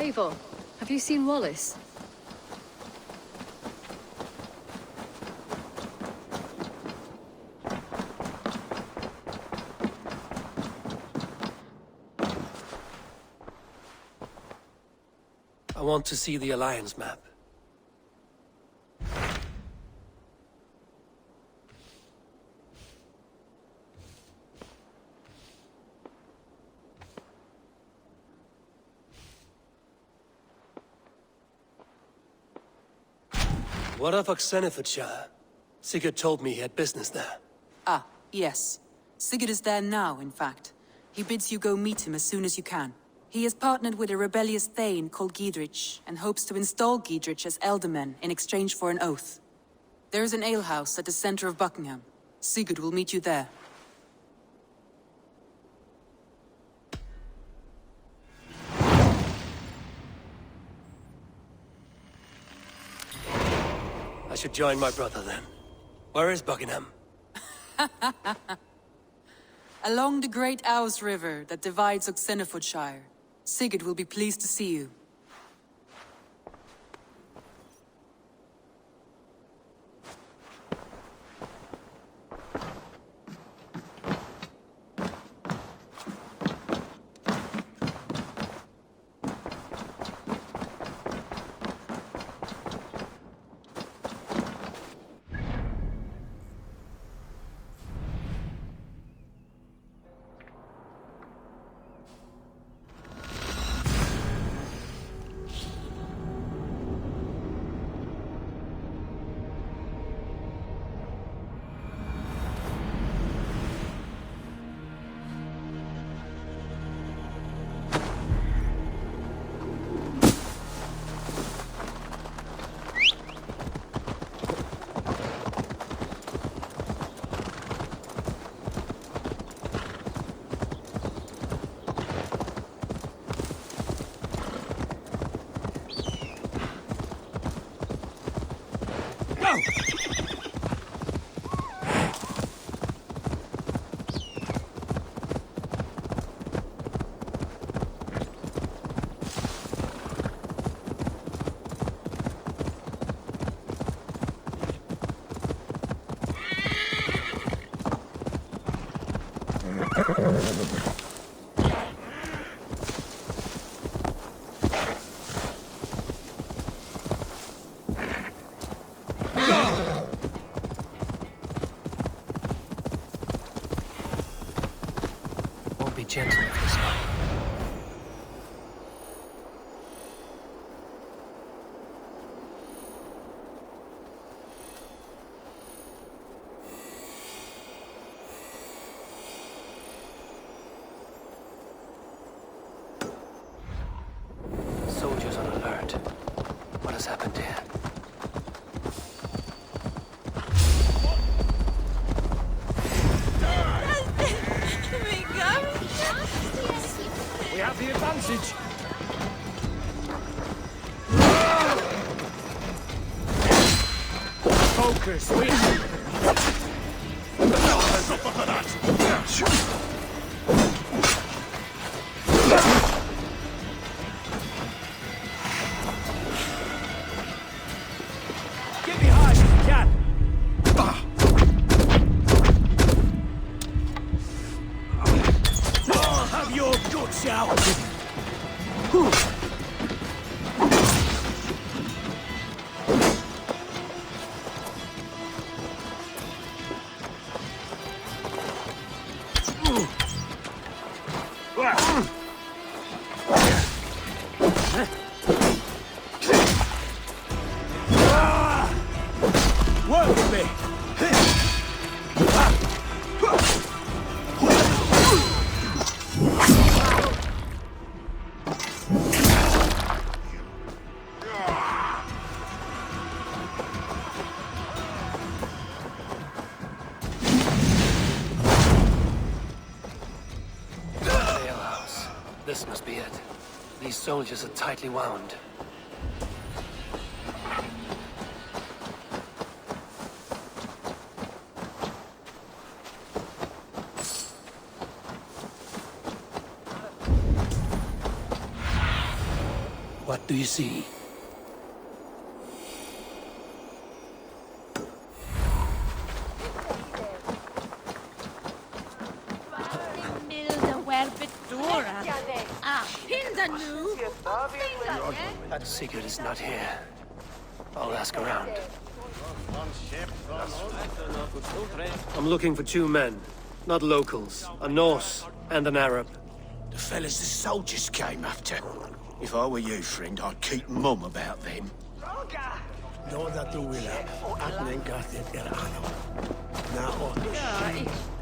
Eivor, have you seen Wallace? I want to see the Alliance map. What of Oxenfordshire? Sigurd told me he had business there. Ah, yes. Sigurd is there now, in fact. He bids you go meet him as soon as you can. He has partnered with a rebellious Thane called Giedrich, and hopes to install Giedrich as Elderman in exchange for an oath. There is an alehouse at the center of Buckingham. Sigurd will meet you there. I should join my brother then. Where is Buckingham? Along the Great Ouse River that divides Oxenfordshire. Sigurd will be pleased to see you. Won't be gentle with this one. Soldiers on alert. What has happened here? We have the advantage. Focus. Get behind if you can. I'll have your guts out. Work with me. Alehouse. This must be it. These soldiers are tightly wound. do you see? Sigurd is not here. I'll ask around. I'm looking for two men. Not locals. A Norse and an Arab. The fellas the soldiers came after. If I were you, friend, I'd keep mum about them.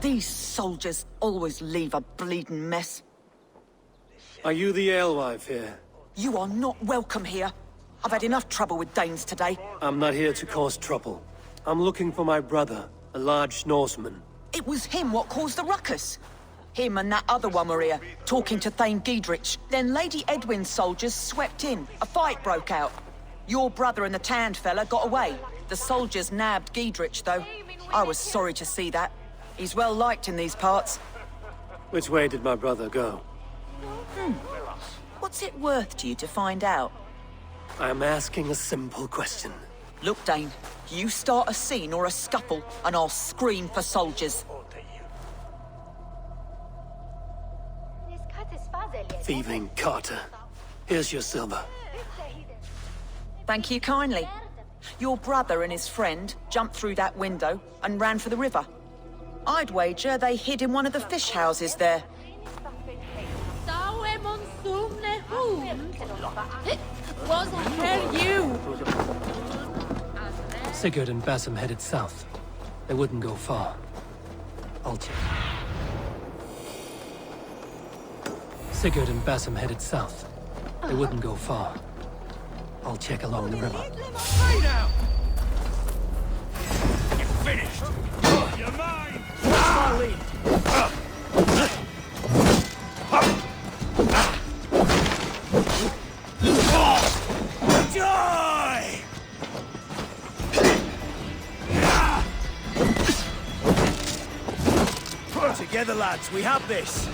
These soldiers always leave a bleeding mess. Are you the alewife here? You are not welcome here. I've had enough trouble with Danes today. I'm not here to cause trouble. I'm looking for my brother, a large Norseman. It was him what caused the ruckus. Him and that other one were here, talking to Thane Giedrich. Then Lady Edwin's soldiers swept in. A fight broke out. Your brother and the tanned fella got away. The soldiers nabbed Giedrich, though. I was sorry to see that. He's well liked in these parts. Which way did my brother go? What's it worth to you to find out? I'm asking a simple question. Look, Dane, you start a scene or a scuffle, and I'll scream for soldiers. Thieving Carter. Here's your silver. Thank you kindly. Your brother and his friend jumped through that window and ran for the river. I'd wager they hid in one of the fish houses there. Sigurd and Basim headed south. They wouldn't go far. I'll check. Sigurd and Basim headed south. They wouldn't go far. I'll check along the river. You're finished! You're mine! My lead! Die! Together, lads, we have this!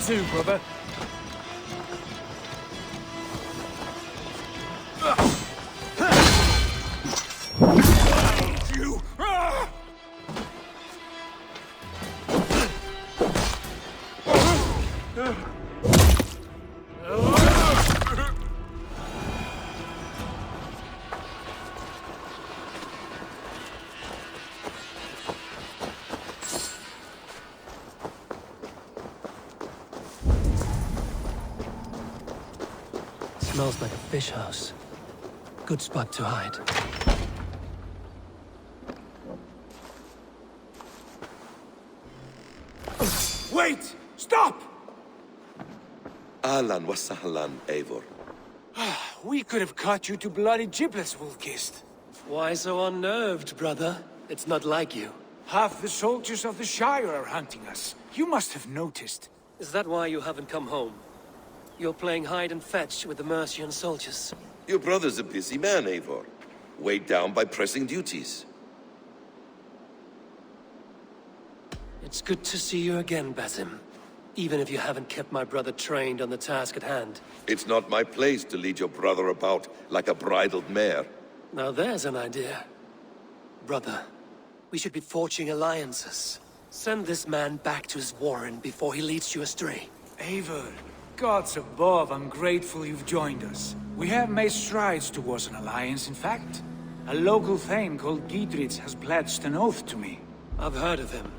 Two, brother. You. Smells like a fish house. Good spot to hide. Wait! Stop! Ahlan wa sahlan, Eivor. We could have cut you to bloody giblets, Wolf-Kissed. Why so unnerved, brother? It's not like you. Half the soldiers of the Shire are hunting us. You must have noticed. Is that why you haven't come home? You're playing hide and fetch with the Mercian soldiers. Your brother's a busy man, Eivor. Weighed down by pressing duties. It's good to see you again, Basim. Even if you haven't kept my brother trained on the task at hand. It's not my place to lead your brother about like a bridled mare. Now there's an idea. Brother, we should be forging alliances. Send this man back to his warren before he leads you astray. Eivor, gods above, I'm grateful you've joined us. We have made strides towards an alliance, in fact. A local thane called Giedrich has pledged an oath to me. I've heard of him.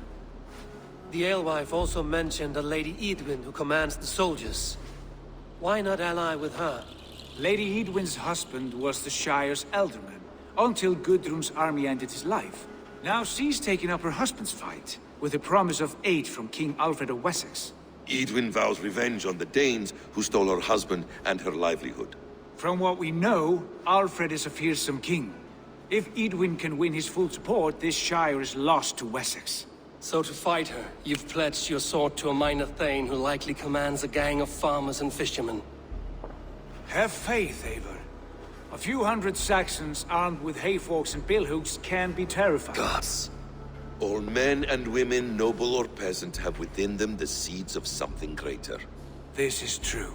The alewife also mentioned a Lady Edwin who commands the soldiers. Why not ally with her? Lady Edwin's husband was the Shire's elderman, until Gudrun's army ended his life. Now she's taken up her husband's fight, with a promise of aid from King Alfred of Wessex. Edwin vows revenge on the Danes who stole her husband and her livelihood. From what we know, Alfred is a fearsome king. If Edwin can win his full support, this Shire is lost to Wessex. So to fight her, you've pledged your sword to a minor thane who likely commands a gang of farmers and fishermen. Have faith, Eivor. A few hundred Saxons armed with hayforks and billhooks can be terrifying. Gods. All men and women, noble or peasant, have within them the seeds of something greater. This is true.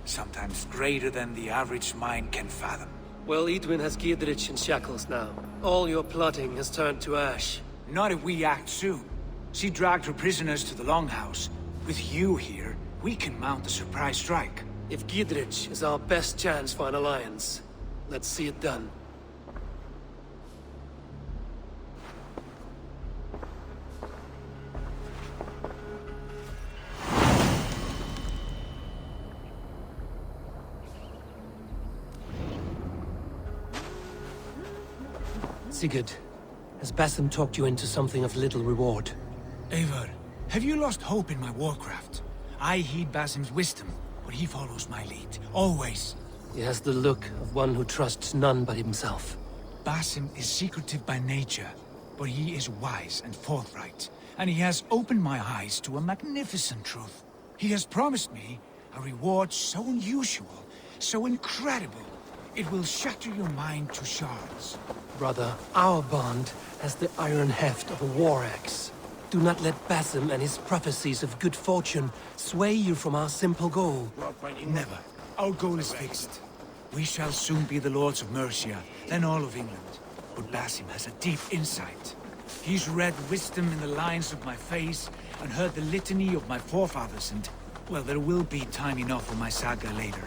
Sometimes greater than the average mind can fathom. Well, Eidwin has Giedrich in shackles now. All your plotting has turned to ash. Not if we act soon. She dragged her prisoners to the Longhouse. With you here, we can mount a surprise strike. If Giedrich is our best chance for an alliance, let's see it done. Sigurd, has Basim talked you into something of little reward? Eivor, have you lost hope in my warcraft? I heed Basim's wisdom, but he follows my lead, always. He has the look of one who trusts none but himself. Basim is secretive by nature, but he is wise and forthright, and he has opened my eyes to a magnificent truth. He has promised me a reward so unusual, so incredible, it will shatter your mind to shards. Brother, our bond has the iron heft of a war axe. Do not let Basim and his prophecies of good fortune sway you from our simple goal. Never. Our goal is fixed. We shall soon be the lords of Mercia, then all of England. But Basim has a deep insight. He's read wisdom in the lines of my face, and heard the litany of my forefathers, and, well, there will be time enough for my saga later.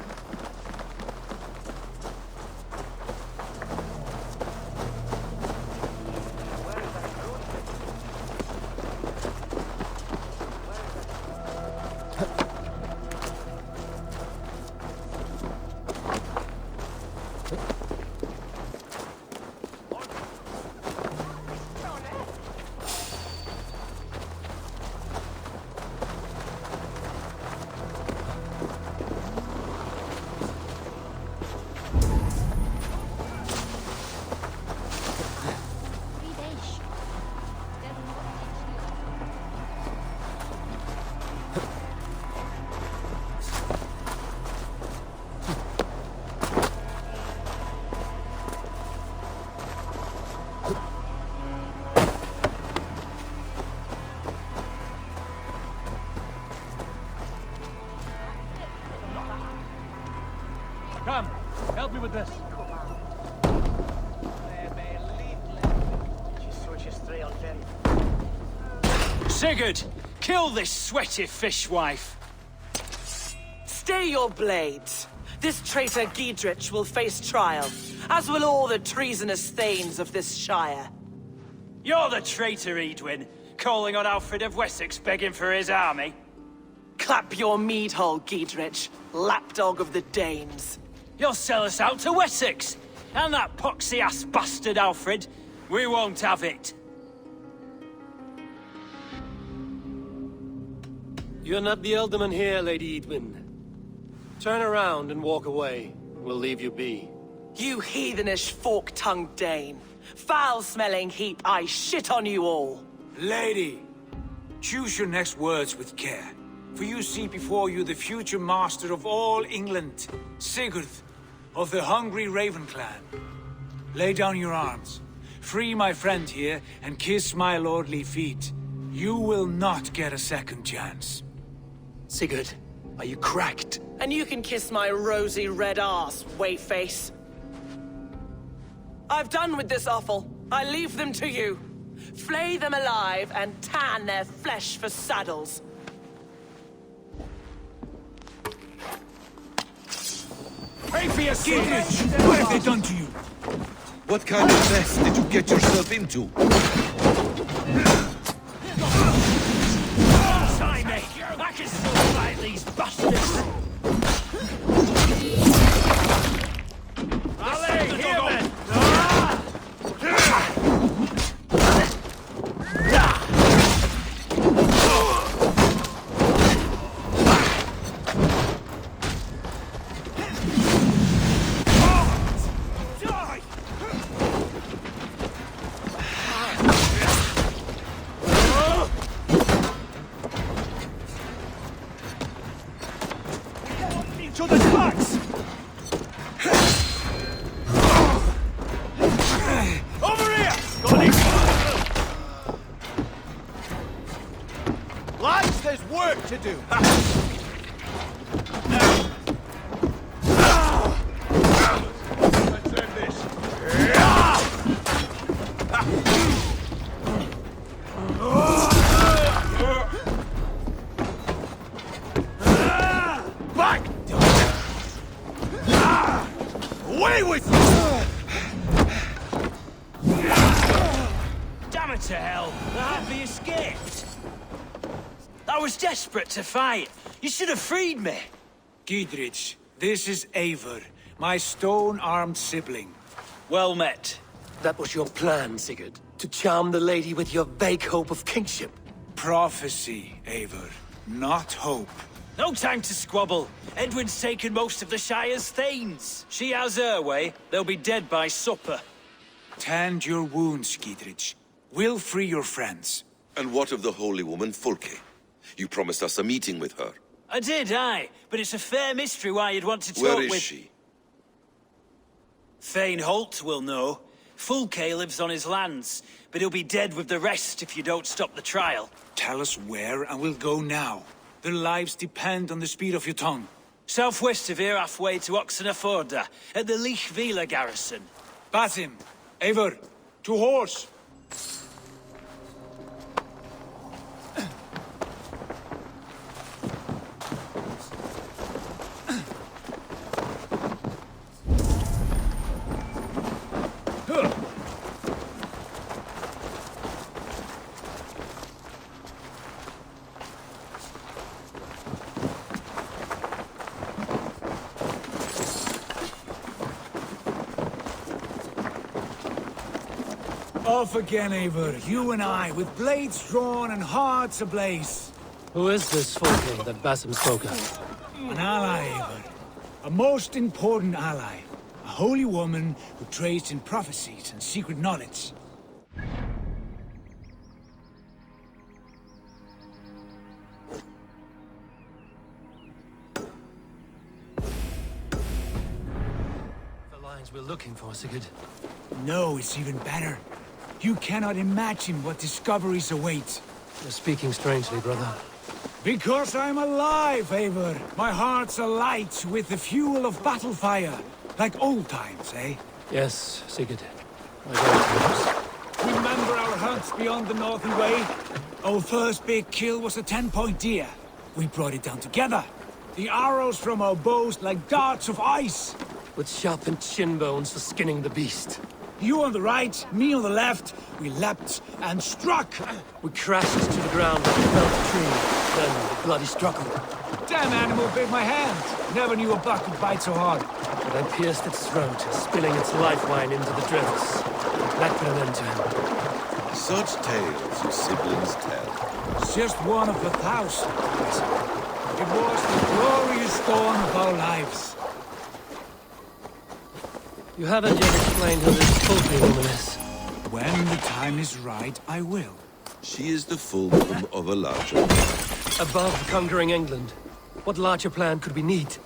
Come, help me with this. Sigurd, kill this sweaty fishwife. Stay your blades. This traitor Giedrich will face trial, as will all the treasonous thanes of this shire. You're the traitor, Eidwin, calling on Alfred of Wessex begging for his army. Clap your mead hole, Giedrich, lapdog of the Danes. You'll sell us out to Wessex, and that poxy-ass bastard Alfred. We won't have it. You're not the Elderman here, Lady Eidwin. Turn around and walk away. We'll leave you be. You heathenish fork-tongued Dane. Foul-smelling heap, I shit on you all. Lady, choose your next words with care. For you see before you the future master of all England, Sigurd, of the hungry Raven clan. Lay down your arms, free my friend here, and kiss my lordly feet. You will not get a second chance. Sigurd, are you cracked? And you can kiss my rosy red arse, wayface. I've done with this offal. I leave them to you. Flay them alive and tan their flesh for saddles. Pray for your Giedrich! What have they done to you? What kind of mess did you get yourself into? Sign me! I can still fight these bastards! Ali, here, men! what to do. Let's end this. Back! Away with you! Damn it to hell! The Happy escaped! I was desperate to fight. You should have freed me. Giedrich, this is Eivor, my stone-armed sibling. Well met. That was your plan, Sigurd. To charm the lady with your vague hope of kingship. Prophecy, Eivor, not hope. No time to squabble. Edwin's taken most of the Shire's thanes. She has her way. They'll be dead by supper. Tend your wounds, Giedrich. We'll free your friends. And what of the holy woman Fulke? You promised us a meeting with her. I did, aye. But it's a fair mystery why you'd want to talk Where with... is she? Thane Holt will know. Fulke lives on his lands, but he'll be dead with the rest if you don't stop the trial. Tell us where, and we'll go now. Their lives depend on the speed of your tongue. Southwest of here, halfway to Oxenaforda, at the Lichvila garrison. Basim, Eivor, to horse! Off again, Eivor. You and I, with blades drawn and hearts ablaze. Who is this Fulke that Basim spoke of? An ally, Eivor. A most important ally. A holy woman who trades in prophecies and secret knowledge. The lines we're looking for, Sigurd. No, it's even better. You cannot imagine what discoveries await. You're speaking strangely, brother. Because I'm alive, Eivor. My heart's alight with the fuel of battle fire. Like old times, eh? Yes, Sigurd. My very Remember our hunts beyond the Northern Way? Our first big kill was a 10-point deer. We brought it down together. The arrows from our bows like darts of ice. with sharpened shin bones for skinning the beast. You on the right, me on the left. We leapt and struck. We crashed to the ground like a felled tree. Then the bloody struggle. Damn animal bit my hand. Never knew a buck could bite so hard. But I pierced its throat, spilling its life wine into the drifts. That put an end to him. Such tales your siblings tell. It's just one of 1,000. It was the glorious dawn of our lives. You haven't yet explained who this Fulke woman is. When the time is right, I will. She is the fulcrum of a larger Above conquering England, what larger plan could we need?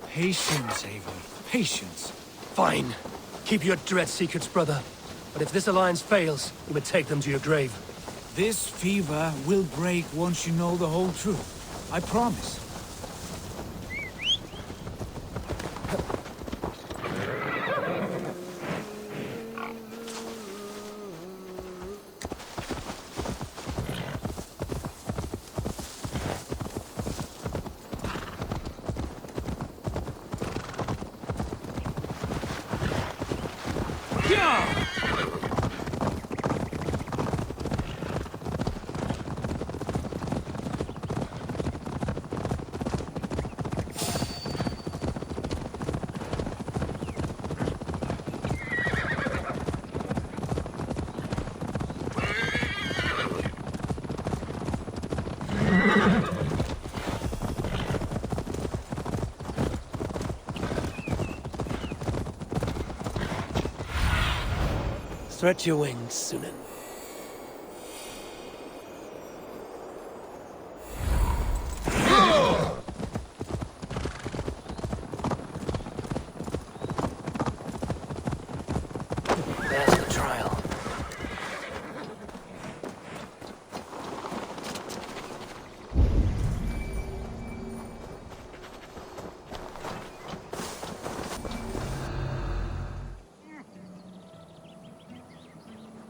Patience, Eivor. Patience. Fine. Keep your dread secrets, brother. But if this alliance fails, you may take them to your grave. This fever will break once you know the whole truth. I promise. Stretch your wings, Sunan. There's the trial.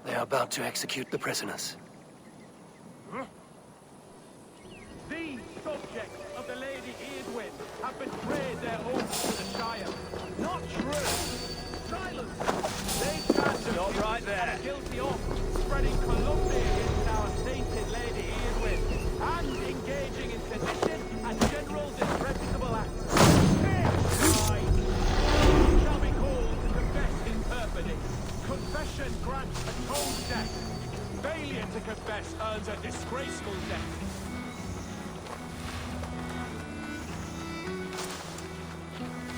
They are about to execute the prisoners. These subjects of the Lady Eardwin have betrayed their oath to the Shire. Not true. Silence. They stand Stop right there. guilty of spreading calumny against our sainted Lady Eardwin and engaging in sedition and general disreputable acts. He shall be called to confess his perfidy. Confession grants atones death. Failure to confess earns a disgraceful death.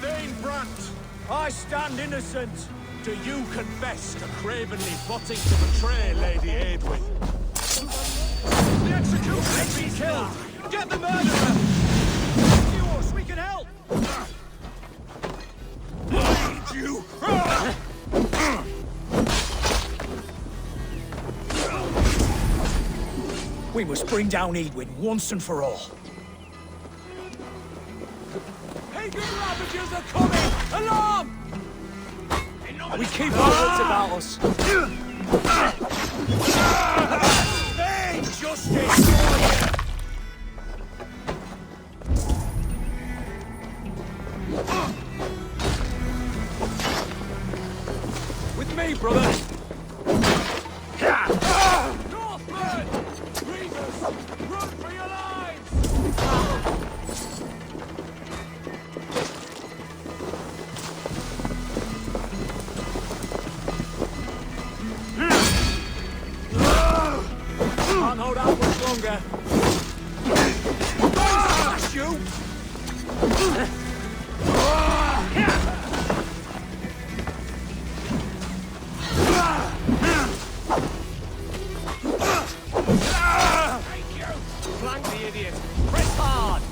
Thane Brant, I stand innocent. Do you confess to cravenly plotting to betray Lady Eardwin? The executioner's been killed! Get the murderer! Yours, we can help! I need you! We must bring down Eadwin once and for all. Pagan Ravagers are coming! Alarm! We keep our wits about us. Hey, justice! With me, brother! Northman! Reavers! Run for your lives! Can't hold out much longer. Smash you! Thank you! Flank the idiot! Press hard!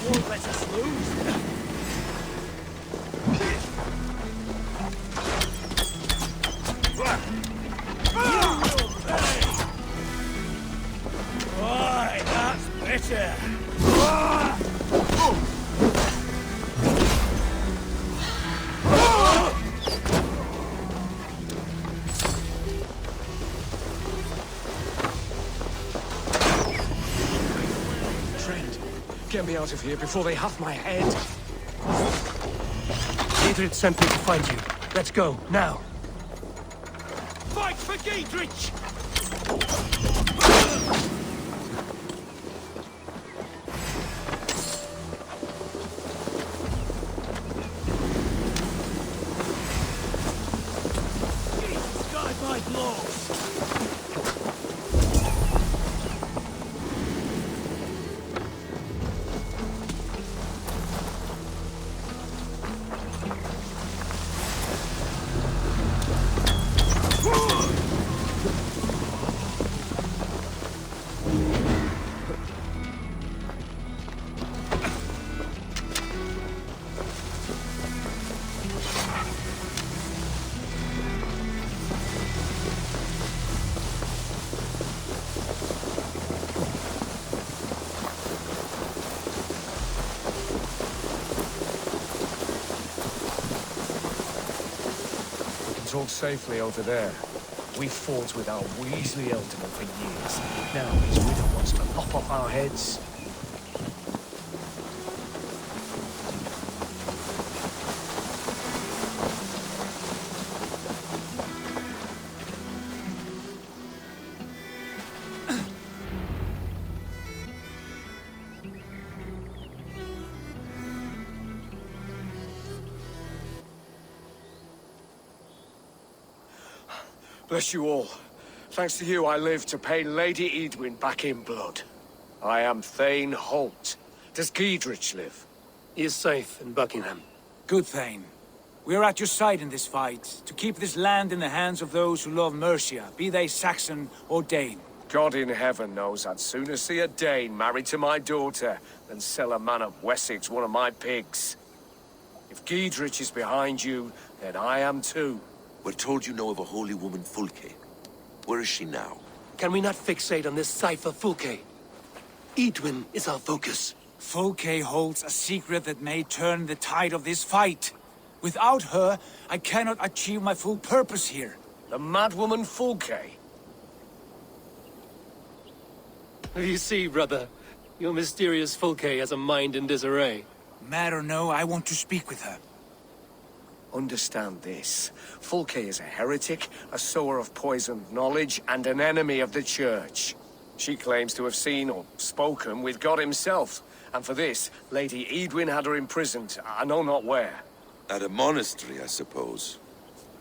Won't let us lose. Why, that's better. Get me out of here before they have my head. Adrian sent me to find you. Let's go, now. Fight for Giedrich! Guide my blows! Whoa! all safely over there. We fought with our Weasley Elderman for years. Now his widow wants to lop off our heads. Bless you all. Thanks to you, I live to pay Lady Eadwyn back in blood. I am Thane Holt. Does Giedrich live? He is safe in Buckingham. Good Thane. We are at your side in this fight, to keep this land in the hands of those who love Mercia, be they Saxon or Dane. God in heaven knows I'd sooner see a Dane married to my daughter than sell a man of Wessex one of my pigs. If Giedrich is behind you, then I am too. We're told you know of a holy woman, Fulke. Where is she now? Can we not fixate on this cipher, Fulke? Eadwyn is our focus. Fulke holds a secret that may turn the tide of this fight. Without her, I cannot achieve my full purpose here. The madwoman Fulke? You see, brother, your mysterious Fulke has a mind in disarray. Mad or no, I want to speak with her. Understand this. Fulke is a heretic, a sower of poisoned knowledge, and an enemy of the Church. She claims to have seen or spoken with God himself, and for this, Lady Eadwyn had her imprisoned, I know not where. At a monastery, I suppose.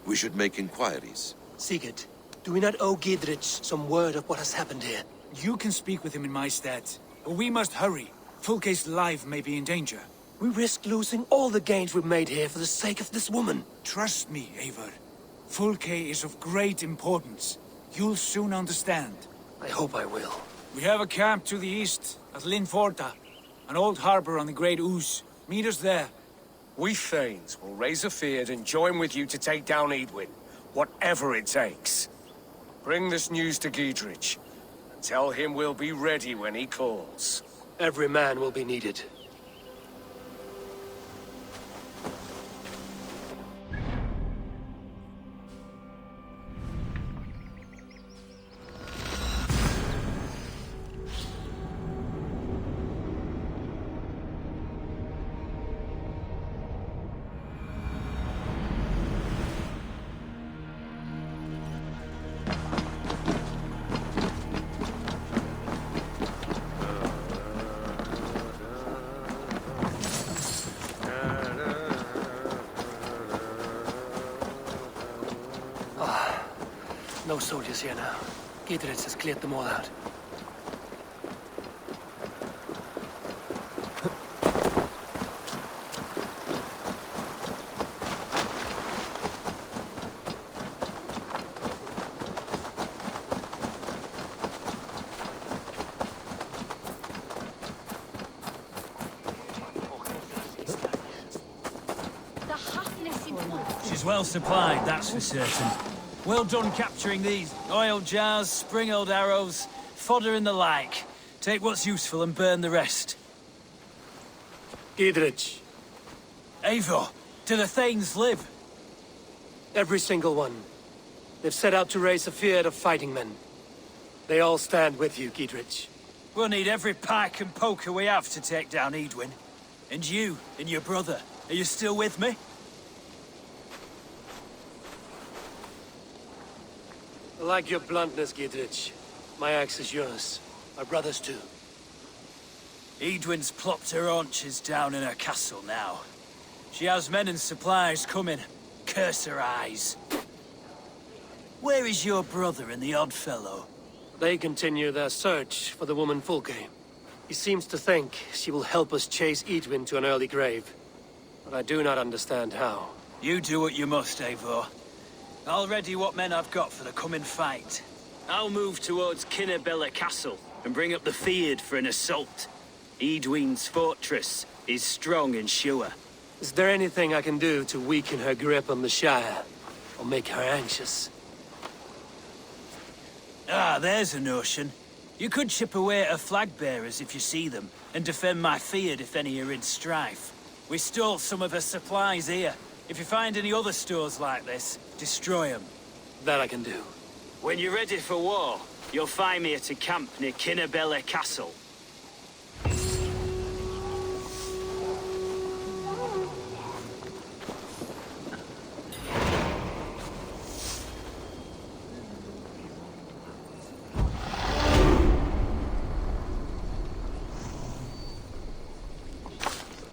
We should make inquiries. Sigurd, do we not owe Giedrich some word of what has happened here? You can speak with him in my stead, but we must hurry. Fulke's life may be in danger. We risk losing all the gains we've made here for the sake of this woman. Trust me, Eivor. Fulke is of great importance. You'll soon understand. I hope I will. We have a camp to the east, at Linforta. An old harbor on the Great Ouse. Meet us there. We Thanes will raise a feard and join with you to take down Eadwyn, whatever it takes. Bring this news to Giedrich, and tell him we'll be ready when he calls. Every man will be needed. No soldiers here now. Giedrich has cleared them all out. She's well supplied, that's for certain. Well done capturing these oil jars, spring-oiled arrows, fodder and the like. Take what's useful and burn the rest. Giedrich. Eivor, do the Thanes live? Every single one. They've set out to raise a fear of fighting men. They all stand with you, Giedrich. We'll need every pike and poker we have to take down Eadwyn. And you, and your brother, are you still with me? I like your bluntness, Giedrich. My axe is yours. My brother's too. Eadwyn's plopped her haunches down in her castle now. She has men and supplies coming. Curse her eyes. Where is your brother and the odd fellow? They continue their search for the woman Fulke. He seems to think she will help us chase Eadwyn to an early grave. But I do not understand how. You do what you must, Eivor. I'll ready what men I've got for the coming fight. I'll move towards Kinnabella Castle and bring up the feared for an assault. Eadwyn's fortress is strong and sure. Is there anything I can do to weaken her grip on the Shire? Or make her anxious? Ah, there's a notion. You could chip away at her flag-bearers if you see them, and defend my feared if any are in strife. We stole some of her supplies here. If you find any other stores like this, Destroy them. That I can do. When you're ready for war, you'll find me at a camp near Kinnabella Castle.